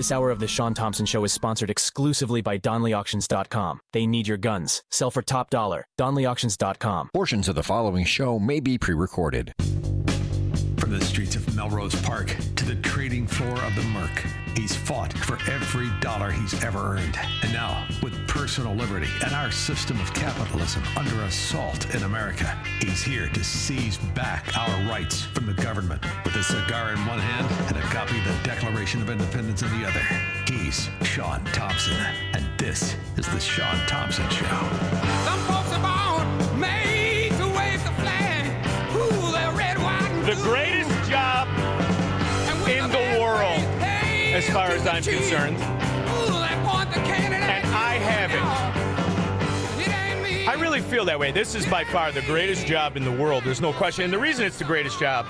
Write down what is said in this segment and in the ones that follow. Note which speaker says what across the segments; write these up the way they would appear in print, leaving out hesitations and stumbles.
Speaker 1: This hour of the Shaun Thompson Show is sponsored exclusively by DonleyAuctions.com. They need your guns. Sell for top dollar. DonleyAuctions.com.
Speaker 2: Portions of the following show may be pre-recorded.
Speaker 3: From the streets of Melrose Park to the trading floor of the Merc, he's fought for every dollar he's ever earned. And now, with personal liberty and our system of capitalism under assault in America, he's here to seize back our rights from the government. With a cigar in one hand and a copy of the Declaration of Independence in the other, he's Shaun Thompson. And this is the Shaun Thompson Show.
Speaker 4: Some folks are born made to wave the flag. Ooh, they're red, white, and
Speaker 5: the greatest job in the world, as far as I'm concerned. And I have it. I really feel that way. This is by far the greatest job in the world. There's no question. And the reason it's the greatest job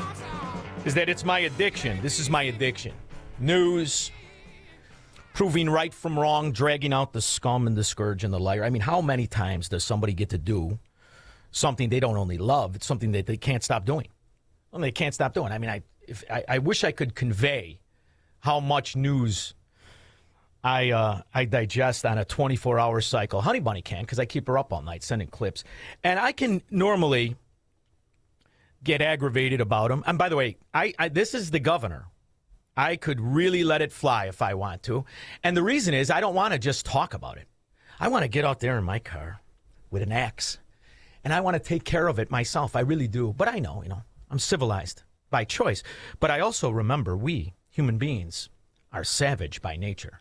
Speaker 5: is that it's my addiction. This is my addiction. News, proving right from wrong, dragging out the scum and the scourge and the liar. I mean, how many times does somebody get to do something they don't only love, it's something that they can't stop doing? Well, they can't stop doing. I mean, I wish I could convey how much news I digest on a 24-hour cycle. Honey Bunny can, because I keep her up all night sending clips. And I can normally get aggravated about them. And by the way, this is the governor. I could really let it fly if I want to. And the reason is I don't want to just talk about it. I want to get out there in my car with an axe. And I want to take care of it myself. I really do. But I know, I'm civilized by choice. But I also remember we, human beings, are savage by nature.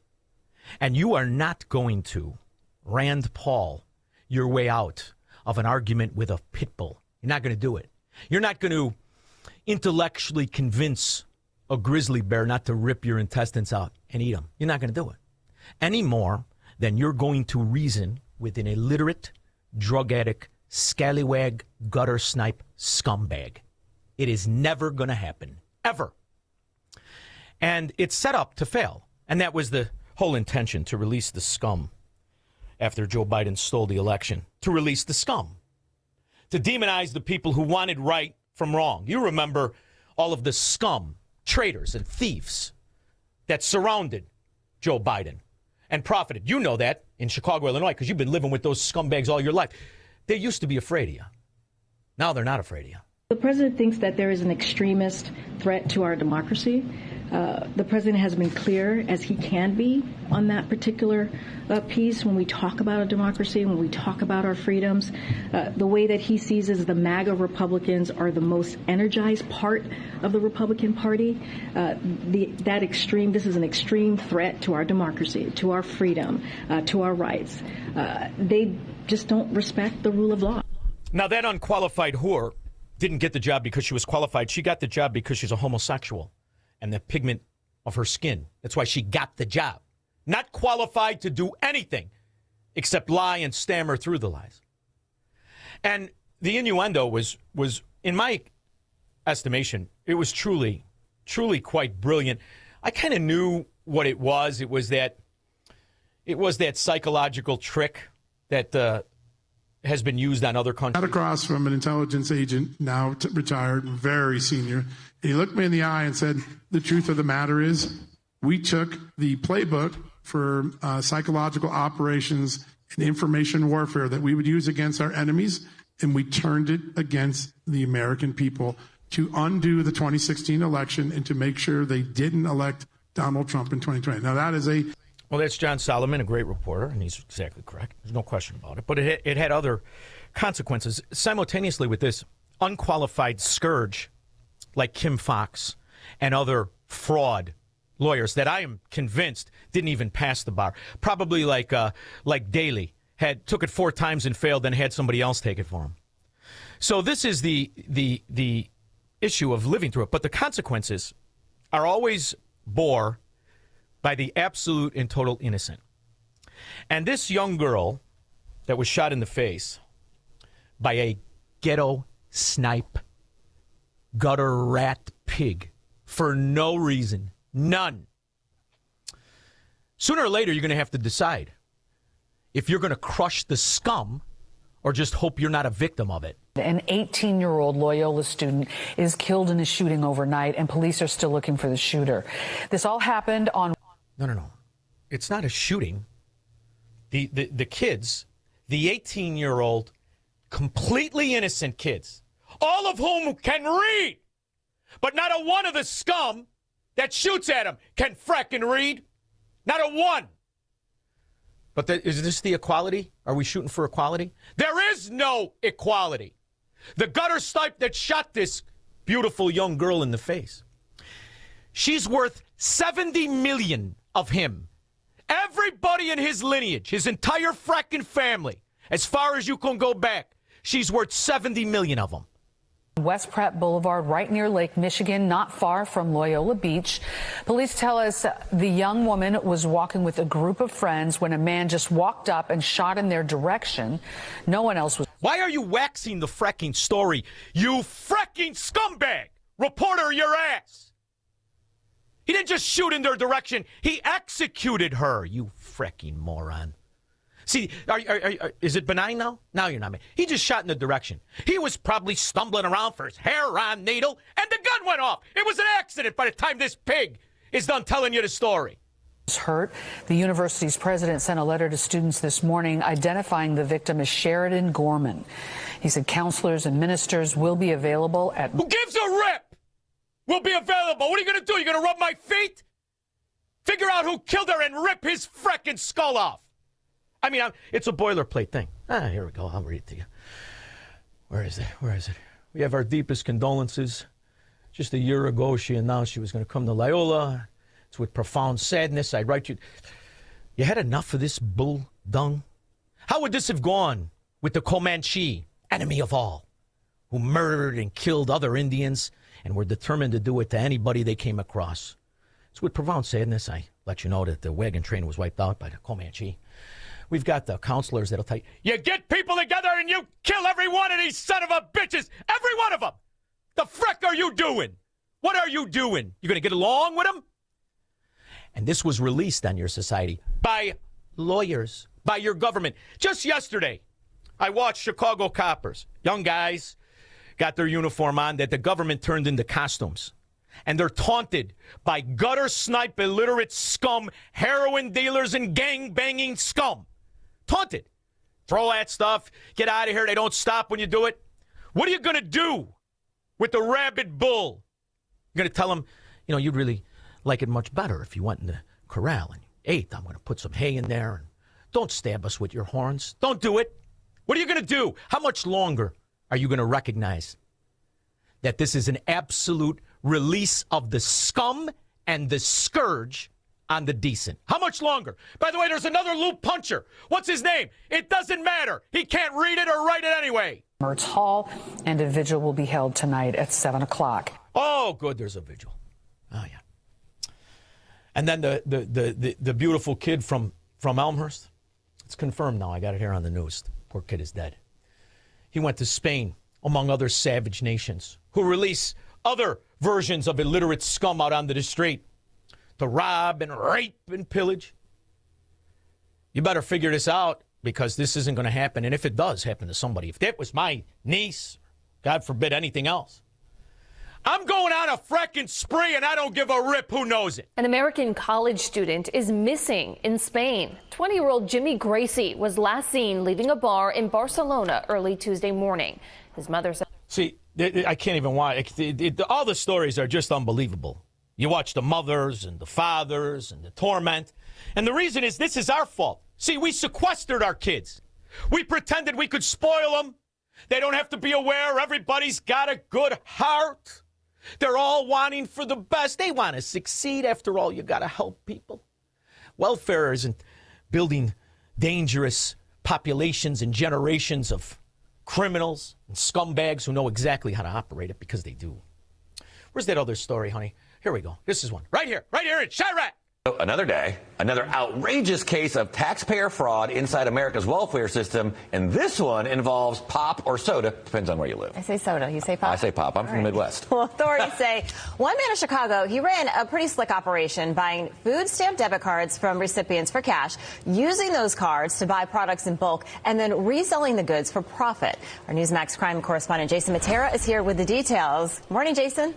Speaker 5: And you are not going to Rand Paul your way out of an argument with a pit bull. You're not going to do it. You're not going to intellectually convince a grizzly bear not to rip your intestines out and eat them. You're not going to do it. Any more than you're going to reason with an illiterate, drug addict, scallywag, gutter snipe scumbag. It is never going to happen. Ever. And it's set up to fail. And that was the whole intention, to release the scum after Joe Biden stole the election. To release the scum. To demonize the people who wanted right from wrong. You remember all of the scum, traitors, and thieves that surrounded Joe Biden and profited. You know that in Chicago, Illinois, because you've been living with those scumbags all your life. They used to be afraid of you. Now they're not afraid of you.
Speaker 6: The president thinks that there is an extremist threat to our democracy. The president has been clear, as he can be, on that particular piece when we talk about a democracy, when we talk about our freedoms. The way that he sees is the MAGA Republicans are the most energized part of the Republican Party. This is an extreme threat to our democracy, to our freedom, to our rights. They just don't respect the rule of law.
Speaker 5: Now, that unqualified whore didn't get the job because she was qualified. She got the job because she's a homosexual and the pigment of her skin. That's why she got the job. Not qualified to do anything except lie and stammer through the lies. And the innuendo was in my estimation, it was truly quite brilliant. I kind of knew what it was. It was that psychological trick that has been used on other countries.
Speaker 7: Got across from an intelligence agent, now retired, very senior. He looked me in the eye and said, the truth of the matter is we took the playbook for psychological operations and information warfare that we would use against our enemies, and we turned it against the American people to undo the 2016 election and to make sure they didn't elect Donald Trump in 2020. Now, that is
Speaker 5: Well, that's John Solomon, a great reporter, and he's exactly correct. There's no question about it. But it had other consequences. Simultaneously with this unqualified scourge like Kim Fox and other fraud lawyers that I am convinced didn't even pass the bar. Probably like Daley took it 4 times and failed, then had somebody else take it for him. So this is the issue of living through it. But the consequences are always bore by the absolute and total innocent. And this young girl that was shot in the face by a ghetto snipe, gutter rat pig for no reason, none. Sooner or later, you're going to have to decide if you're going to crush the scum or just hope you're not a victim of it.
Speaker 8: An 18-year-old Loyola student is killed in a shooting overnight, and police are still looking for the shooter. This all happened on...
Speaker 5: No. It's not a shooting. The kids, the 18-year-old, completely innocent kids, all of whom can read, but not a one of the scum that shoots at them can fracking read. Not a one. But is this the equality? Are we shooting for equality? There is no equality. The gutter snipe that shot this beautiful young girl in the face, she's worth $70 million of him. Everybody in his lineage, his entire fracking family, as far as you can go back, she's worth $70 million of them.
Speaker 8: West Pratt Boulevard, right near Lake Michigan, not far from Loyola Beach. Police tell us the young woman was walking with a group of friends when a man just walked up and shot in their direction. No one else was.
Speaker 5: Why are you waxing the fracking story, you fracking scumbag? Reporter, your ass. He didn't just shoot in their direction. He executed her, you fracking moron. See, is it benign now? Now you're not. He just shot in the direction. He was probably stumbling around for his hair-on needle, and the gun went off. It was an accident by the time this pig is done telling you the story.
Speaker 8: Hurt. The university's president sent a letter to students this morning identifying the victim as Sheridan Gorman. He said counselors and ministers will be available at...
Speaker 5: Who gives a rip? Will be available. What are you going to do? You're going to rub my feet? Figure out who killed her and rip his frickin' skull off. I mean, it's a boilerplate thing. Here we go. I'll read it to you. Where is it? We have our deepest condolences. Just a year ago, she announced she was going to come to Loyola. It's with profound sadness. I write you. You had enough of this bull dung? How would this have gone with the Comanche, enemy of all, who murdered and killed other Indians and were determined to do it to anybody they came across? It's with profound sadness I let you know that the wagon train was wiped out by the Comanche. We've got the counselors that'll tell you, you get people together and you kill every one of these son of a bitches. Every one of them. The frick are you doing? What are you doing? You going to get along with them? And this was released on your society by lawyers, by your government. Just yesterday, I watched Chicago coppers. Young guys got their uniform on that the government turned into costumes. And they're taunted by gutter snipe illiterate scum, heroin dealers, and gang-banging scum. Taunted. Throw that stuff. Get out of here. They don't stop when you do it. What are you going to do with the rabid bull? You're going to tell them, you'd really like it much better if you went in the corral and ate. I'm going to put some hay in there. And don't stab us with your horns. Don't do it. What are you going to do? How much longer are you going to recognize that this is an absolute release of the scum and the scourge on the decent? How much longer? By the way, there's another loop puncher. What's his name? It doesn't matter. He can't read it or write it anyway.
Speaker 8: Mertz Hall, and a vigil will be held tonight at 7 o'clock.
Speaker 5: Oh, good, there's a vigil. Oh, yeah. And then the beautiful kid from Elmhurst. It's confirmed now. I got it here on the news. The poor kid is dead. He went to Spain, among other savage nations, who release other versions of illiterate scum out onto the street to rob and rape and pillage. You better figure this out, because this isn't going to happen. And if it does happen to somebody, if that was my niece, God forbid anything else, I'm going on a fracking spree, and I don't give a rip who knows it.
Speaker 9: An American college student is missing in Spain. 20-year-old Jimmy Gracie was last seen leaving a bar in Barcelona early Tuesday morning. His mother said...
Speaker 5: See, I can't even watch. All the stories are just unbelievable. You watch the mothers and the fathers and the torment. And the reason is this is our fault. See, we sequestered our kids. We pretended we could spoil them. They don't have to be aware. Everybody's got a good heart. They're all wanting for the best. They want to succeed. After all, you got to help people. Welfare isn't building dangerous populations and generations of criminals and scumbags who know exactly how to operate it, because they do. Where's that other story, honey? Here we go. This is one. Right here in Chirac.
Speaker 10: Another day, another outrageous case of taxpayer fraud inside America's welfare system, and this one involves pop or soda, depends on where you live.
Speaker 11: I say soda, you say pop?
Speaker 10: I say pop. I'm from the Midwest.
Speaker 11: Well, authorities say one man in Chicago, he ran a pretty slick operation buying food stamp debit cards from recipients for cash, using those cards to buy products in bulk, and then reselling the goods for profit. Our Newsmax crime correspondent Jason Matera is here with the details. Morning, Jason.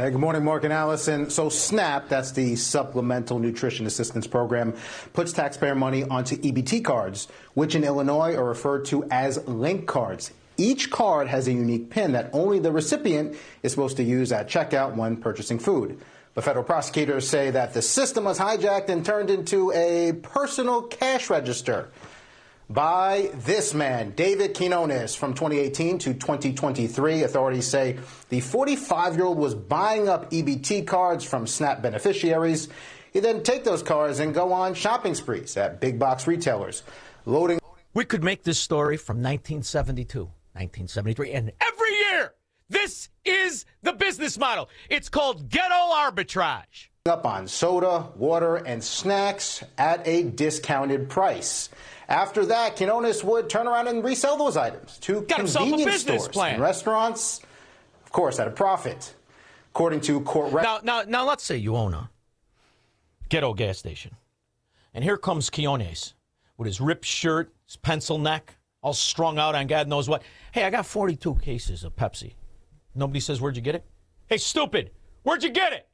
Speaker 12: Hey, good morning, Mark and Allison. So SNAP, that's the Supplemental Nutrition Assistance Program, puts taxpayer money onto EBT cards, which in Illinois are referred to as link cards. Each card has a unique PIN that only the recipient is supposed to use at checkout when purchasing food. But federal prosecutors say that the system was hijacked and turned into a personal cash register by this man, David Quinones, from 2018 to 2023. Authorities say the 45-year-old was buying up EBT cards from SNAP beneficiaries. He'd then take those cards and go on shopping sprees at big box retailers, loading.
Speaker 5: We could make this story from 1972, 1973, and every year. This is the business model. It's called ghetto arbitrage.
Speaker 12: Up on soda, water, and snacks at a discounted price. After that, Quinones would turn around and resell those items to convenience stores and restaurants, of course, at a profit. According to court records.
Speaker 5: Now, let's say you own a ghetto gas station. And here comes Quinones with his ripped shirt, his pencil neck, all strung out on God knows what. Hey, I got 42 cases of Pepsi. Nobody says, where'd you get it? Hey, stupid, where'd you get it?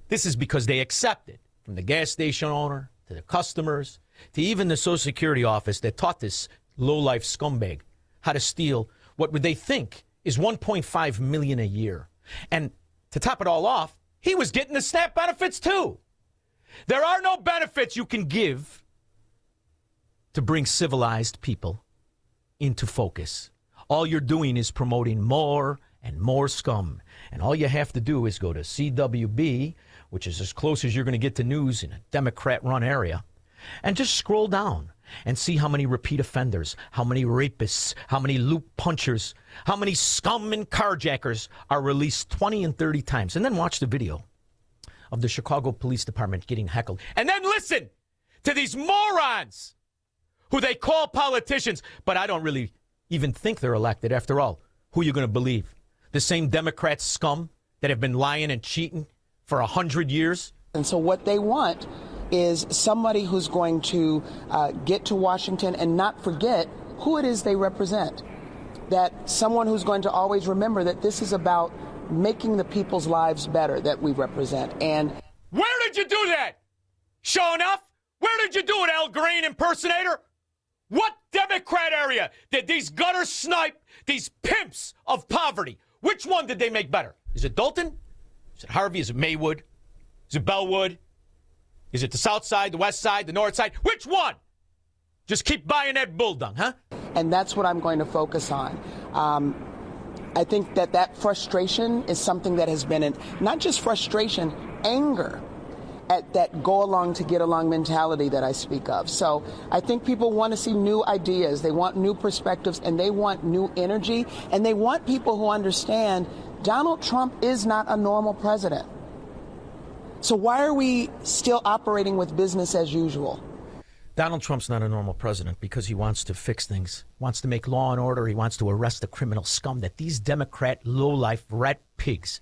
Speaker 5: This is because they accept it from the gas station owner to the customers to even the Social Security office that taught this low-life scumbag how to steal what would they think is $1.5 million a year. And to top it all off, he was getting the SNAP benefits too. There are no benefits you can give to bring civilized people into focus. All you're doing is promoting more and more scum. And all you have to do is go to CWB, which is as close as you're going to get to news in a Democrat-run area, and just scroll down and see how many repeat offenders, how many rapists, how many loop punchers, how many scum and carjackers are released 20 and 30 times. And then watch the video of the Chicago Police Department getting heckled. And then listen to these morons who they call politicians, but I don't really even think they're elected. After all, who are you going to believe? The same Democrat scum that have been lying and cheating for 100 years?
Speaker 13: And so what they want is somebody who's going to get to Washington and not forget who it is they represent. That someone who's going to always remember that this is about making the people's lives better that we represent. And
Speaker 5: where did you do that? Shaun? Where did you do it, Al Green impersonator? What Democrat area did these gutter snipe, these pimps of poverty, which one did they make better? Is it Dalton? Is it Harvey? Is it Maywood? Is it Bellwood? Is it the South Side, the West Side, the North Side? Which one? Just keep buying that bulldog, huh?
Speaker 13: And that's what I'm going to focus on. I think that frustration is something that has been not just frustration, anger at that go along to get along mentality that I speak of. So I think people want to see new ideas. They want new perspectives and they want new energy. And they want people who understand Donald Trump is not a normal president. So why are we still operating with business as usual?
Speaker 5: Donald Trump's not a normal president because he wants to fix things, wants to make law and order. He wants to arrest the criminal scum that these Democrat lowlife rat pigs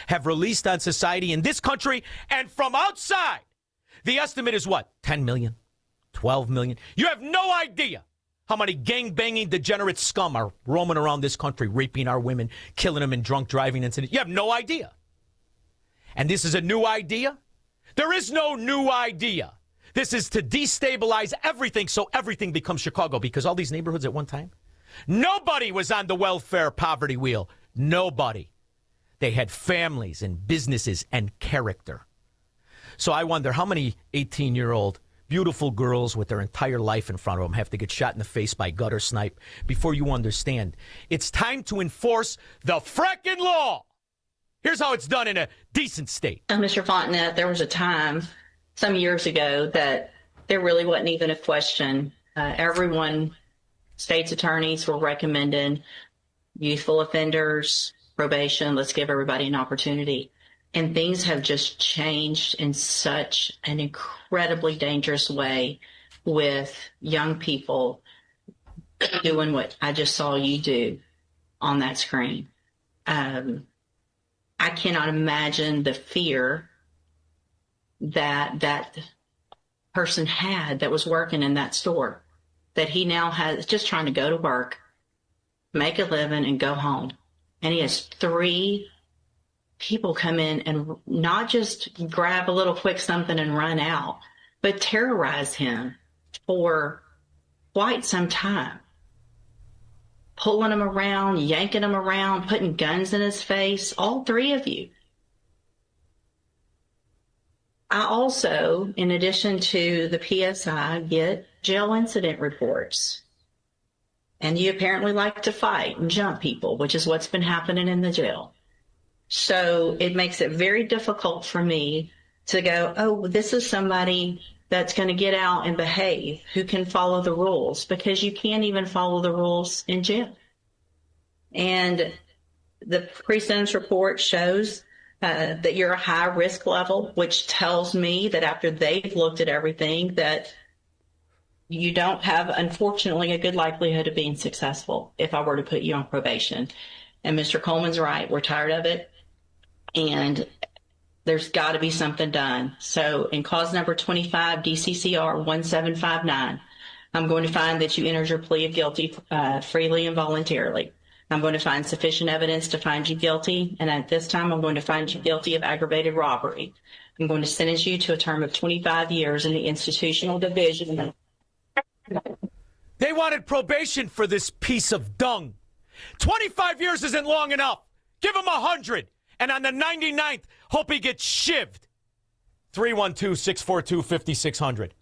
Speaker 5: have released on society in this country and from outside. The estimate is what? 10 million? 12 million? You have no idea how many gang-banging degenerate scum are roaming around this country, raping our women, killing them in drunk driving incidents. You have no idea. And this is a new idea? There is no new idea. This is to destabilize everything so everything becomes Chicago, because all these neighborhoods at one time, nobody was on the welfare poverty wheel. Nobody. They had families and businesses and character. So I wonder how many 18-year-old beautiful girls with their entire life in front of them have to get shot in the face by gutter snipe before you understand. It's time to enforce the frickin' law. Here's how it's done in a decent state.
Speaker 14: Mr. Fontenette, there was a time some years ago that there really wasn't even a question. Everyone, state's attorneys were recommending youthful offenders, probation, let's give everybody an opportunity. And things have just changed in such an incredibly dangerous way with young people doing what I just saw you do on that screen. I cannot imagine the fear that that person had that was working in that store, that he now has just trying to go to work, make a living, and go home. And he has 3 people come in and not just grab a little quick something and run out, but terrorize him for quite some time. Pulling him around, yanking him around, putting guns in his face, all three of you. I also, in addition to the PSI, get jail incident reports. And you apparently like to fight and jump people, which is what's been happening in the jail. So it makes it very difficult for me to go, oh, this is somebody that's going to get out and behave, who can follow the rules, because you can't even follow the rules in jail. And the pre-sentence report shows that you're a high risk level, which tells me that after they've looked at everything, that you don't have, unfortunately, a good likelihood of being successful if I were to put you on probation. And Mr. Coleman's right. We're tired of it. And there's got to be something done. So in cause number 25, DCCR 1759, I'm going to find that you entered your plea of guilty freely and voluntarily. I'm going to find sufficient evidence to find you guilty. And at this time, I'm going to find you guilty of aggravated robbery. I'm going to sentence you to a term of 25 years in the institutional division.
Speaker 5: They wanted probation for this piece of dung. 25 years isn't long enough. Give him 100. And on the 99th, hope he gets shivved. 312-642-5600.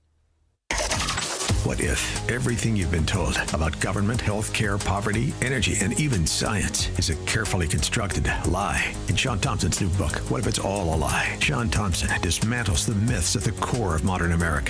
Speaker 3: What if everything you've been told about government, health care, poverty, energy, and even science is a carefully constructed lie? In Shaun Thompson's new book, What If It's All a Lie? Shaun Thompson dismantles the myths at the core of modern America